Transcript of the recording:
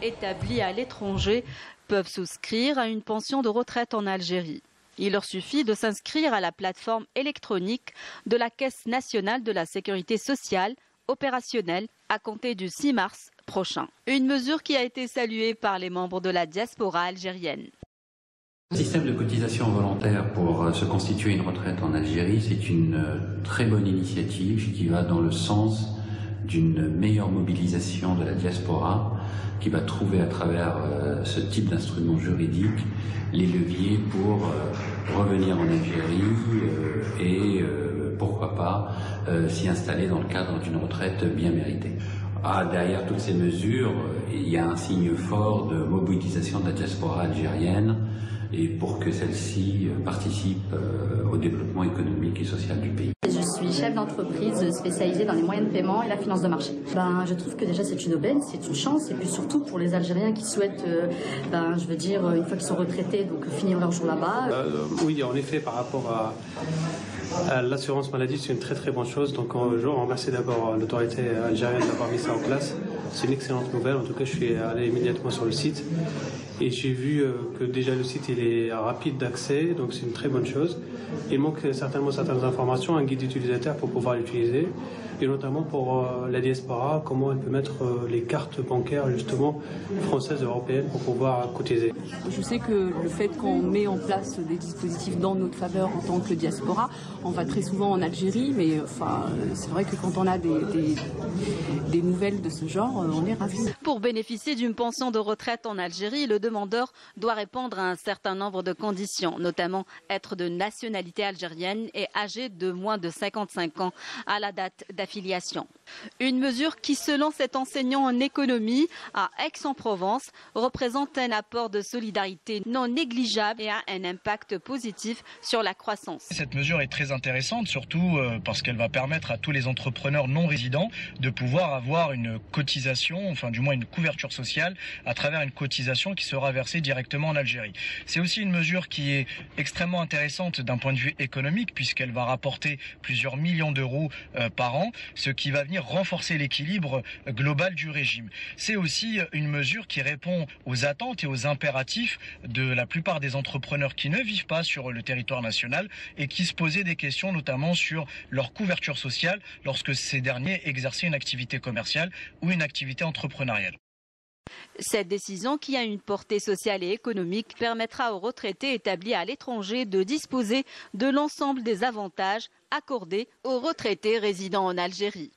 établis à l'étranger peuvent souscrire à une pension de retraite en Algérie. Il leur suffit de s'inscrire à la plateforme électronique de la Caisse nationale de la sécurité sociale, opérationnelle à compter du 6 mars prochain. Une mesure qui a été saluée par les membres de la diaspora algérienne. Le système de cotisation volontaire pour se constituer une retraite en Algérie, c'est une très bonne initiative qui va dans le sens d'une meilleure mobilisation de la diaspora, qui va trouver à travers ce type d'instrument juridique les leviers pour revenir en Algérie et pourquoi pas s'y installer dans le cadre d'une retraite bien méritée. Derrière toutes ces mesures, il y a un signe fort de mobilisation de la diaspora algérienne et pour que celle-ci participe au développement économique et social du pays. Je suis chef d'entreprise spécialisée dans les moyens de paiement et la finance de marché. Je trouve que déjà c'est une aubaine, c'est une chance, et puis surtout pour les Algériens qui souhaitent, une fois qu'ils sont retraités, donc finir leur jour là-bas. Oui, en effet, par rapport à l'assurance maladie, c'est une très très bonne chose. Donc je remercie d'abord l'autorité algérienne d'avoir mis ça en place. C'est une excellente nouvelle. En tout cas, je suis allé immédiatement sur le site et j'ai vu que déjà le site il est rapide d'accès, donc c'est une très bonne chose. Il manque certainement certaines informations, un guide d'utilisateur pour pouvoir l'utiliser, et notamment pour la diaspora, comment elle peut mettre les cartes bancaires justement françaises et européennes pour pouvoir cotiser. Je sais que le fait qu'on met en place des dispositifs dans notre faveur en tant que diaspora, on va très souvent en Algérie, mais c'est vrai que quand on a des nouvelles de ce genre, on est ravis. Pour bénéficier d'une pension de retraite en Algérie, le demandeur doit répondre à un certain nombre de conditions, notamment être de nationalité algérienne et âgé de moins de 55 ans à la date d'affiliation. Une mesure qui, selon cet enseignant en économie à Aix-en-Provence, représente un apport de solidarité non négligeable et a un impact positif sur la croissance. Cette mesure est très intéressante, surtout parce qu'elle va permettre à tous les entrepreneurs non résidents de pouvoir avoir une cotisation, enfin du moins une couverture sociale à travers une cotisation qui sera versée directement en Algérie. C'est aussi une mesure qui est extrêmement intéressante d'un point de vue économique puisqu'elle va rapporter plusieurs millions d'euros par an, ce qui va venir renforcer l'équilibre global du régime. C'est aussi une mesure qui répond aux attentes et aux impératifs de la plupart des entrepreneurs qui ne vivent pas sur le territoire national et qui se posaient des questions notamment sur leur couverture sociale lorsque ces derniers exerçaient une activité commerciale ou une activité entrepreneuriale. Cette décision, qui a une portée sociale et économique, permettra aux retraités établis à l'étranger de disposer de l'ensemble des avantages accordés aux retraités résidant en Algérie.